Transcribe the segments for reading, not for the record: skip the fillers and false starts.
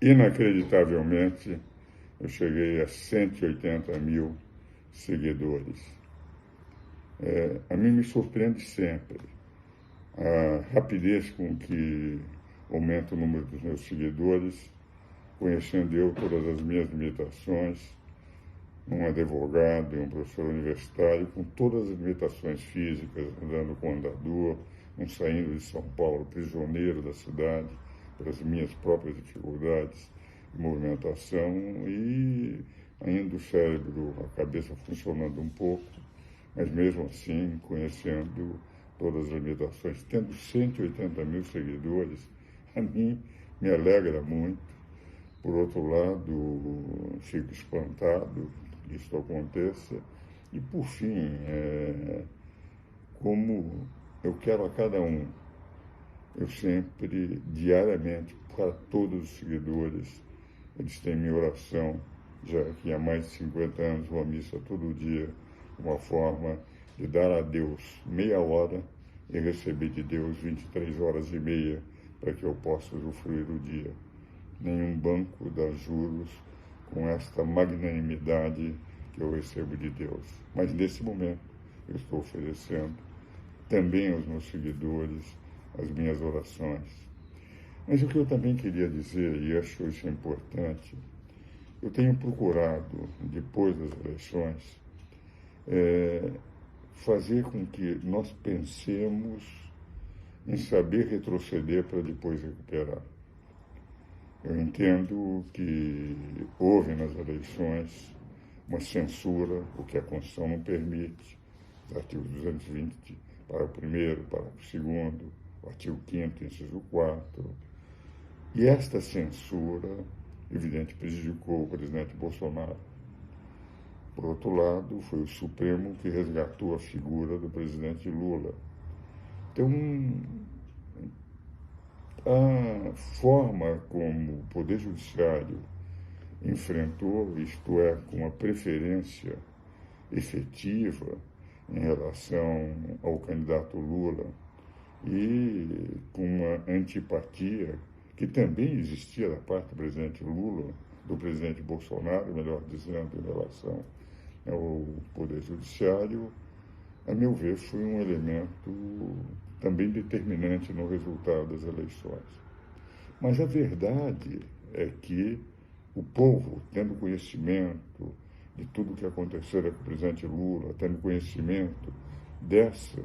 Inacreditavelmente, eu cheguei a 180 mil seguidores. A mim me surpreende sempre a rapidez com que aumenta o número dos meus seguidores, conhecendo eu todas as minhas limitações, um advogado e um professor universitário com todas as limitações físicas, andando com andador, um saindo de São Paulo prisioneiro da cidade, pelas minhas próprias dificuldades de movimentação e ainda o cérebro, a cabeça funcionando um pouco, mas mesmo assim conhecendo todas as limitações. Tendo 180 mil seguidores, a mim me alegra muito. Por outro lado, fico espantado que isso aconteça. E, por fim, como eu quero a cada um, eu sempre, diariamente, para todos os seguidores, eles têm minha oração, já que há mais de 50 anos vou à missa todo dia, uma forma de dar a Deus meia hora e receber de Deus 23 horas e meia para que eu possa usufruir o dia. Nenhum banco dá juros com esta magnanimidade que eu recebo de Deus. Mas nesse momento eu estou oferecendo também aos meus seguidores as minhas orações. Mas o que eu também queria dizer, e acho isso importante, eu tenho procurado, depois das eleições, fazer com que nós pensemos em saber retroceder para depois recuperar. Eu entendo que houve nas eleições uma censura, o que a Constituição não permite, os artigos 220 para o primeiro, para o segundo, o artigo 5º, inciso 4. E esta censura, evidente, prejudicou o presidente Bolsonaro. Por outro lado, foi o Supremo que resgatou a figura do presidente Lula. Então, a forma como o Poder Judiciário enfrentou, isto é, com uma preferência efetiva em relação ao candidato Lula e com uma antipatia que também existia da parte do presidente Lula, do presidente Bolsonaro, melhor dizendo, em relação ao Poder Judiciário, a meu ver, foi um elemento também determinante no resultado das eleições. Mas a verdade é que o povo, tendo conhecimento de tudo o que aconteceu com o presidente Lula, tendo conhecimento dessa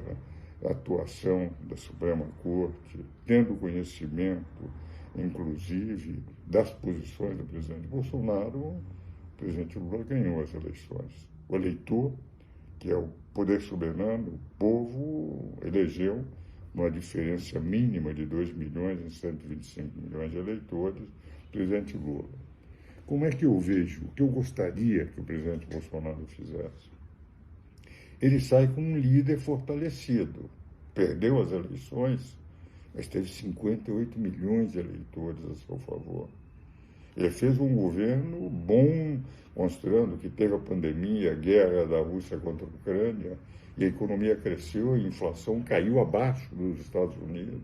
atuação da Suprema Corte, tendo conhecimento, inclusive, das posições do presidente Bolsonaro, o presidente Lula ganhou as eleições. O eleitor, que é o poder soberano, o povo elegeu uma diferença mínima de 2 milhões e 125 milhões de eleitores, o presidente Lula. Como é que eu vejo, o que eu gostaria que o presidente Bolsonaro fizesse? Ele sai como um líder fortalecido. Perdeu as eleições, mas teve 58 milhões de eleitores a seu favor. Ele fez um governo bom, mostrando que teve a pandemia, a guerra da Rússia contra a Ucrânia, e a economia cresceu e a inflação caiu abaixo dos Estados Unidos.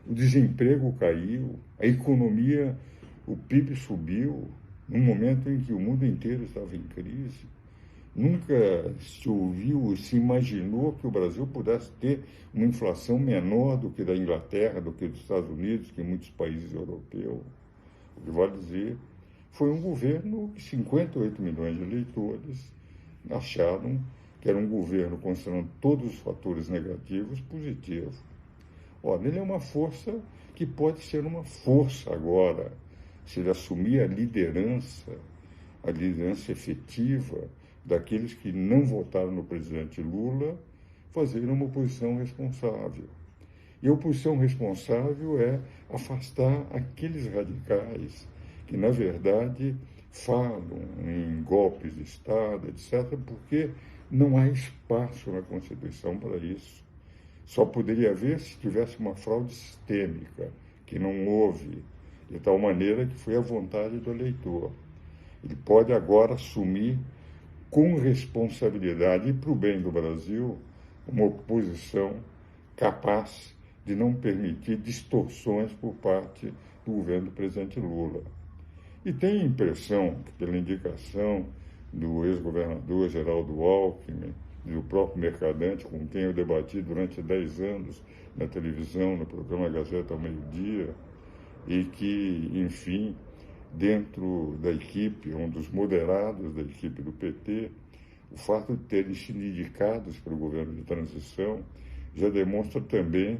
O desemprego caiu, a economia, o PIB subiu, num momento em que o mundo inteiro estava em crise. Nunca se ouviu, se imaginou que o Brasil pudesse ter uma inflação menor do que da Inglaterra, do que dos Estados Unidos, que muitos países europeus. O que vale dizer, foi um governo que 58 milhões de eleitores acharam que era um governo, considerando todos os fatores negativos, positivo. Olha, ele é uma força que pode ser uma força agora, se ele assumir a liderança efetiva daqueles que não votaram no presidente Lula, fazer uma oposição responsável. E a oposição responsável é afastar aqueles radicais que, na verdade, falam em golpes de Estado, etc., porque não há espaço na Constituição para isso. Só poderia haver se tivesse uma fraude sistêmica, que não houve, de tal maneira que foi à vontade do eleitor. Ele pode agora assumir com responsabilidade e para o bem do Brasil uma oposição capaz de não permitir distorções por parte compactuo vendo o presidente Lula. E tenho a impressão que, pela indicação do ex-governador Geraldo Alckmin e do próprio Mercadante, com quem eu debati durante 10 anos na televisão, no programa Gazeta ao Meio-Dia, e que, enfim, dentro da equipe, um dos moderados da equipe do PT, o fato de terem sido indicados para o governo de transição já demonstra também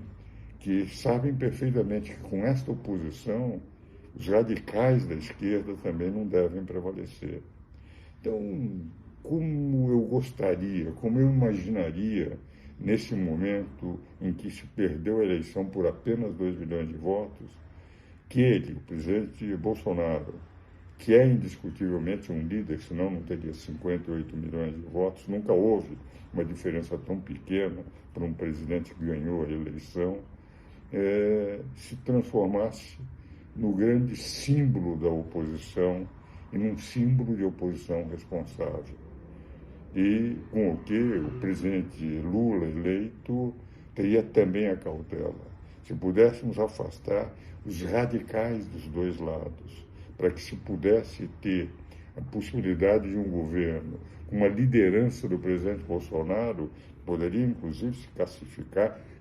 que sabem perfeitamente que com esta oposição os radicais da esquerda também não devem prevalecer. Então, como eu gostaria, como eu imaginaria, nesse momento em que se perdeu a eleição por apenas 2 milhões de votos, que ele, o presidente Bolsonaro, que é indiscutivelmente um líder, senão não teria 58 milhões de votos, nunca houve uma diferença tão pequena para um presidente que ganhou a eleição, se transformasse no grande símbolo da oposição e num símbolo de oposição responsável. E com o que o presidente Lula eleito teria também a cautela. Se pudéssemos afastar os radicais dos dois lados, para que se pudesse ter a possibilidade de um governo com uma liderança do presidente Bolsonaro, poderia inclusive se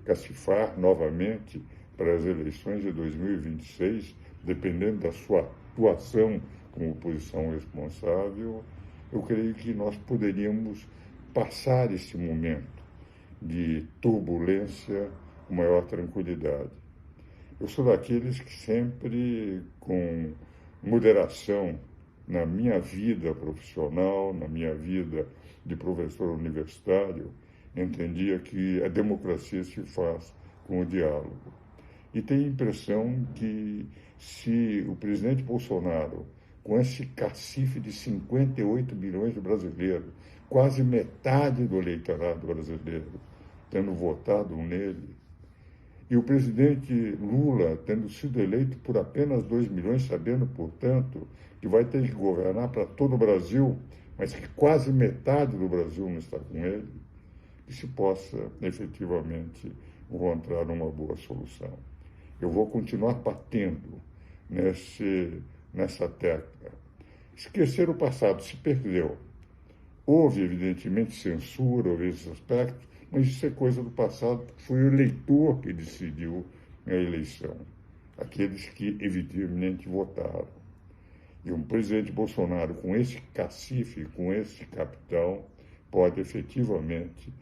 cacifar novamente para as eleições de 2026, dependendo da sua atuação como oposição responsável, eu creio que nós poderíamos passar esse momento de turbulência com maior tranquilidade. Eu sou daqueles que sempre, com moderação na minha vida profissional, na minha vida de professor universitário, entendia que a democracia se faz com o diálogo. E tenho a impressão que se o presidente Bolsonaro, com esse cacife de 58 milhões de brasileiros, quase metade do eleitorado brasileiro tendo votado nele, e o presidente Lula tendo sido eleito por apenas 2 milhões, sabendo, portanto, que vai ter que governar para todo o Brasil, mas que quase metade do Brasil não está com ele, que se possa efetivamente encontrar uma boa solução. Eu vou continuar batendo nessa tecla. Esquecer o passado se perdeu. Houve, evidentemente, censura, houve esses aspectos, mas isso é coisa do passado, porque foi o eleitor que decidiu a eleição, aqueles que, evidentemente, votaram. E um presidente Bolsonaro, com esse cacife, com esse capital, pode efetivamente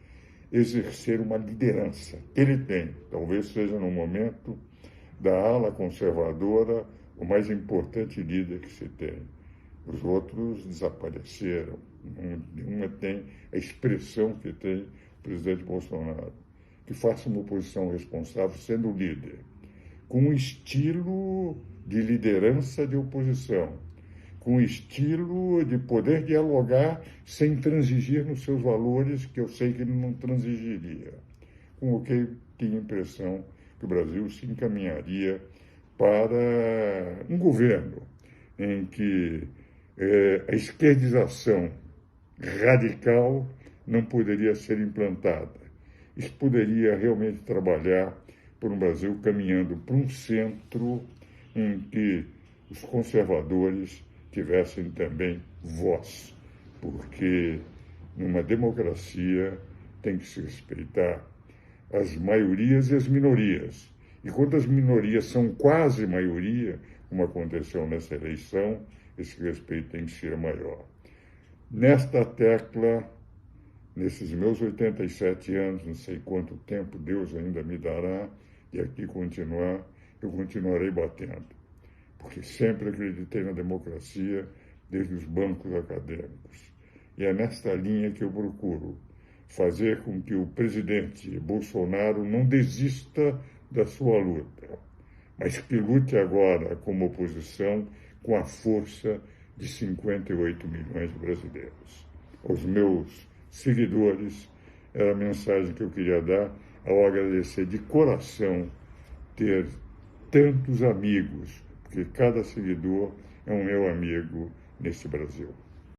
exercer uma liderança. Ele tem, talvez seja no momento da ala conservadora, o mais importante líder que se tem. Os outros desapareceram. Nenhuma tem a expressão que tem o presidente Bolsonaro, que faça uma oposição responsável sendo líder, com um estilo de liderança de oposição, com um estilo de poder dialogar sem transigir nos seus valores, que eu sei que ele não transigiria, com o que eu tinha a impressão que o Brasil se encaminharia para um governo em que a esquerdização radical não poderia ser implantada. Isso poderia realmente trabalhar por um Brasil caminhando para um centro em que os conservadores tivessem também voz, porque numa democracia tem que se respeitar as maiorias e as minorias. E quando as minorias são quase maioria, como aconteceu nessa eleição, esse respeito tem que ser maior. Nesta tecla, nesses meus 87 anos, não sei quanto tempo Deus ainda me dará, e aqui continuar, eu continuarei batendo. Porque sempre acreditei na democracia desde os bancos acadêmicos. E é nesta linha que eu procuro fazer com que o presidente Bolsonaro não desista da sua luta, mas que lute agora como oposição com a força de 58 milhões de brasileiros. Aos meus seguidores, era a mensagem que eu queria dar ao agradecer de coração ter tantos amigos, porque cada seguidor é um meu amigo nesse Brasil.